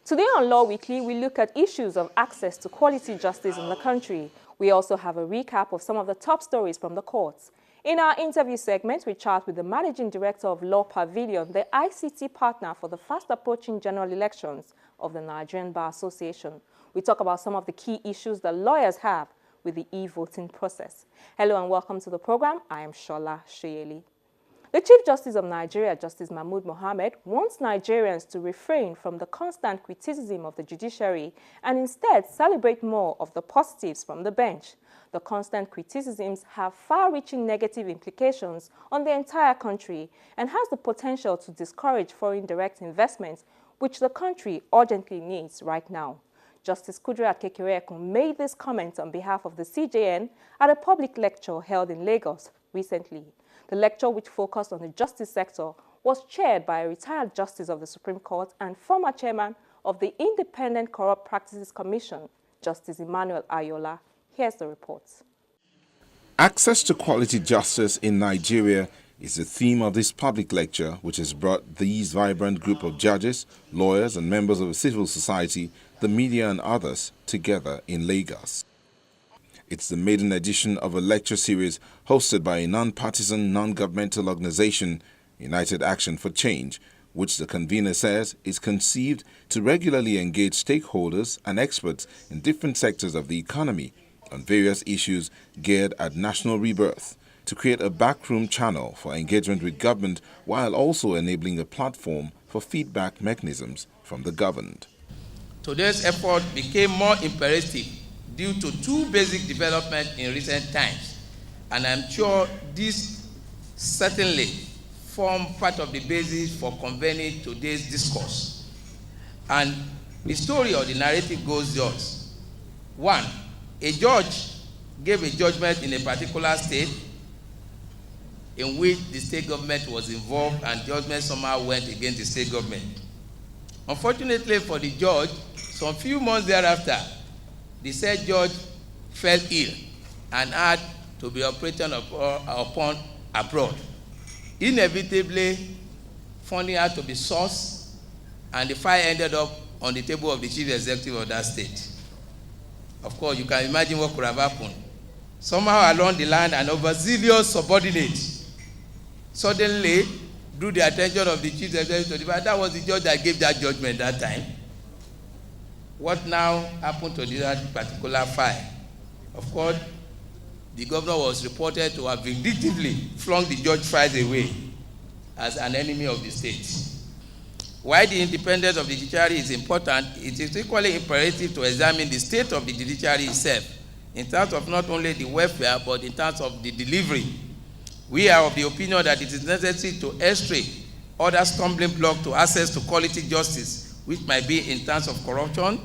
Today on Law Weekly, we look at issues of access to quality justice in the country. We also have a recap of some of the top stories from the courts. In our interview segment, we chat with the Managing Director of Law Pavilion, the ICT partner for the fast-approaching general elections of the Nigerian Bar Association. We talk about some of the key issues that lawyers have with the e-voting process. Hello and welcome to the program. I am Shola Sheyeli. The Chief Justice of Nigeria, Justice Mahmood Mohammed, wants Nigerians to refrain from the constant criticism of the judiciary and instead celebrate more of the positives from the bench. The constant criticisms have far-reaching negative implications on the entire country and has the potential to discourage foreign direct investments, which the country urgently needs right now. Justice Kudirat Kekereekun made this comment on behalf of the CJN at a public lecture held in Lagos recently. The lecture, which focused on the justice sector, was chaired by a retired justice of the Supreme Court and former chairman of the Independent Corrupt Practices Commission, Justice Emmanuel Ayola. Here's the report. Access to quality justice in Nigeria is the theme of this public lecture, which has brought these vibrant group of judges, lawyers and members of civil society, the media and others together in Lagos. It's the maiden edition of a lecture series hosted by a non-partisan, non-governmental organization, United Action for Change, which the convener says is conceived to regularly engage stakeholders and experts in different sectors of the economy on various issues geared at national rebirth, to create a backroom channel for engagement with government while also enabling a platform for feedback mechanisms from the governed. Today's effort became more imperative due to two basic developments in recent times, and I'm sure these certainly form part of the basis for convening today's discourse. And the story or the narrative goes thus. One, a judge gave a judgment in a particular state in which the state government was involved, and judgment somehow went against the state government. Unfortunately for the judge, some few months thereafter, the said judge fell ill and had to be operated upon abroad. Inevitably, funding had to be sourced, and the file ended up on the table of the chief executive of that state. Of course, you can imagine what could have happened. Somehow along the line, an overzealous subordinate suddenly drew the attention of the chief executive to the fact that was the judge that gave that judgment that time. What now happened to that particular file? Of course, the governor was reported to have vindictively flung the judge files away as an enemy of the state. While the independence of the judiciary is important, it is equally imperative to examine the state of the judiciary itself in terms of not only the welfare, but in terms of the delivery. We are of the opinion that it is necessary to extract other stumbling blocks to access to quality justice, which might be in terms of corruption,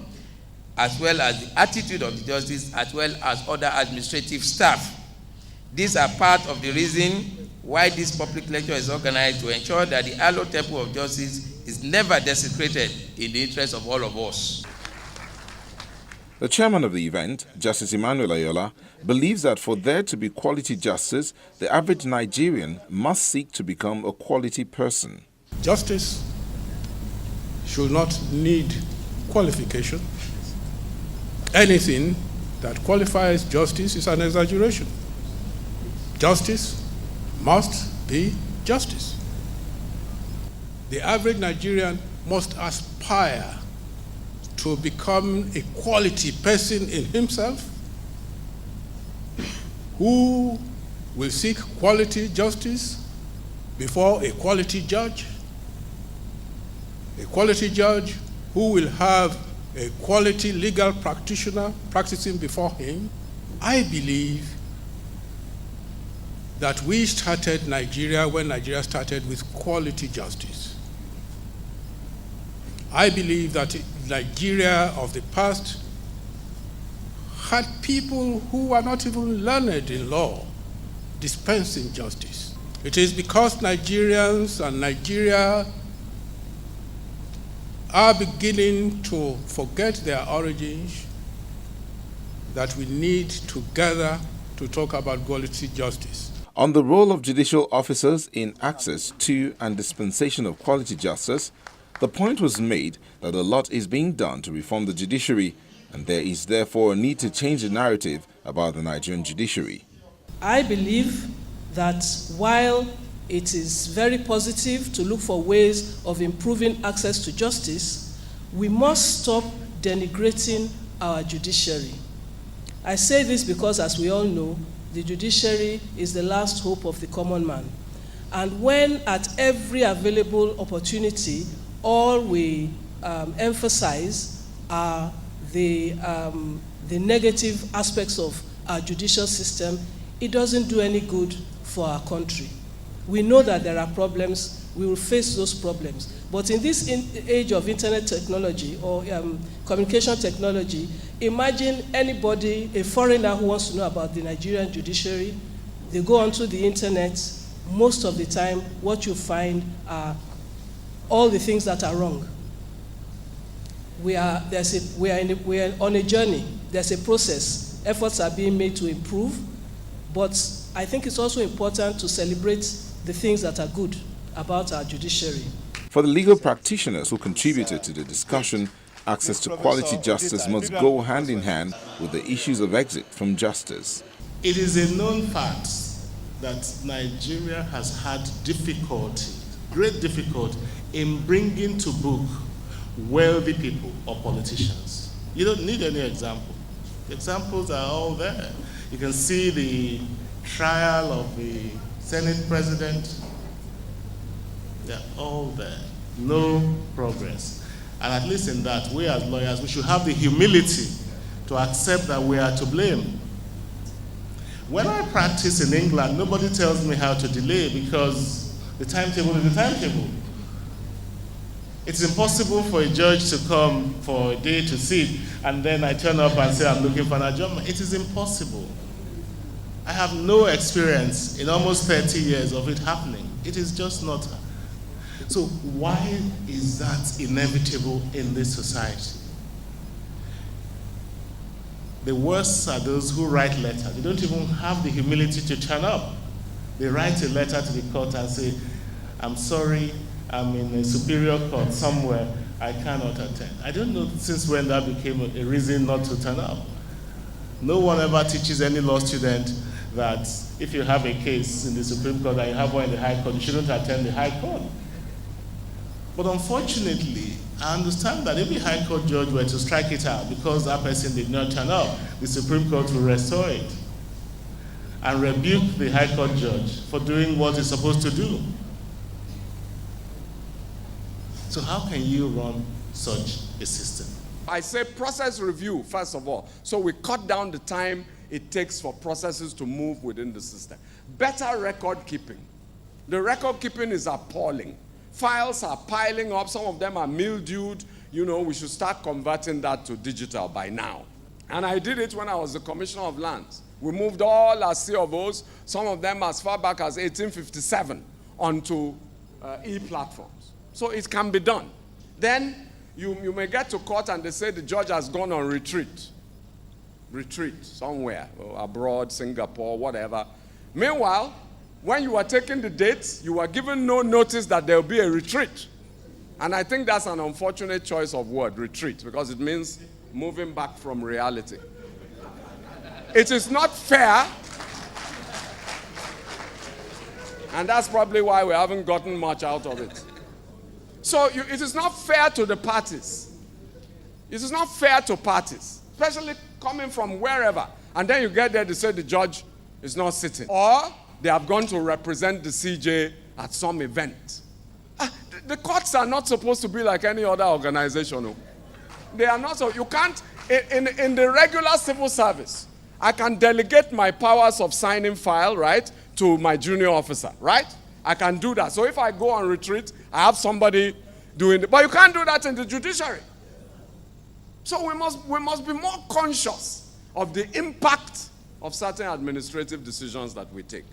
as well as the attitude of the justice, as well as other administrative staff. These are part of the reason why this public lecture is organized, to ensure that the hallowed temple of justice is never desecrated in the interest of all of us. The chairman of the event, Justice Emmanuel Ayola, believes that for there to be quality justice, the average Nigerian must seek to become a quality person. Justice should not need qualification. Anything that qualifies justice is an exaggeration. Justice must be justice. The average Nigerian must aspire to become a quality person in himself, who will seek quality justice before a quality judge, a quality judge who will have a quality legal practitioner practicing before him. I believe that we started Nigeria when Nigeria started with quality justice. I believe that Nigeria of the past had people who were not even learned in law dispensing justice. It is because Nigerians and Nigeria are beginning to forget their origins that we need to gather to talk about quality justice. On the role of judicial officers in access to and dispensation of quality justice, The point was made that a lot is being done to reform the judiciary, and there is therefore a need to change the narrative about the Nigerian judiciary. I believe that while it is very positive to look for ways of improving access to justice, we must stop denigrating our judiciary. I say this because, as we all know, the judiciary is the last hope of the common man. And when at every available opportunity, all we emphasize are the negative aspects of our judicial system, it doesn't do any good for our country. We know that there are problems, we will face those problems. But in this age of internet technology or communication technology, imagine anybody, a foreigner who wants to know about the Nigerian judiciary, they go onto the internet, most of the time what you find are all the things that are wrong. We are on a journey, there's a process, efforts are being made to improve, but I think it's also important to celebrate the things that are good about our judiciary. For the legal practitioners who contributed to the discussion, access to quality justice must go hand in hand with the issues of exit from justice. It is a known fact that Nigeria has had difficulty, great difficulty, in bringing to book wealthy people or politicians. You don't need any example. The examples are all there. You can see the trial of the Senate president. They're all there. No progress. And at least in that, we as lawyers, we should have the humility to accept that we are to blame. When I practice in England, nobody tells me how to delay because the timetable is the timetable. It's impossible for a judge to come for a day to sit and then I turn up and say I'm looking for an adjournment. It is impossible. I have no experience in almost 30 years of it happening. It is just not. So why is that inevitable in this society? The worst are those who write letters. They don't even have the humility to turn up. They write a letter to the court and say, I'm sorry, I'm in a superior court somewhere, I cannot attend. I don't know since when that became a reason not to turn up. No one ever teaches any law student that if you have a case in the Supreme Court and you have one in the High Court, you shouldn't attend the High Court. But unfortunately, I understand that if the High Court judge were to strike it out because that person did not turn up, the Supreme Court will restore it and rebuke the High Court judge for doing what it's supposed to do. So how can you run such a system? I say process review, first of all, so we cut down the time it takes for processes to move within the system. Better record keeping. The record keeping is appalling. Files are piling up, some of them are mildewed. You know, we should start converting that to digital by now. And I did it when I was the Commissioner of Lands. We moved all our COOs, some of them as far back as 1857, onto e-platforms. So it can be done. Then you may get to court and they say the judge has gone on retreat somewhere, abroad, Singapore, whatever. Meanwhile, when you were taking the dates, you were given no notice that there will be a retreat. And I think that's an unfortunate choice of word, retreat, because it means moving back from reality. It is not fair, and that's probably why we haven't gotten much out of it. So it is not fair to the parties. It is not fair to parties, especially coming from wherever. And then you get there to say the judge is not sitting. Or they have gone to represent the CJ at some event. The courts are not supposed to be like any other organization. No. They are not. So you can't, in the regular civil service, I can delegate my powers of signing file, right, to my junior officer, right? I can do that. So if I go on retreat, I have somebody doing it. But you can't do that in the judiciary. So we must be more conscious of the impact of certain administrative decisions that we take.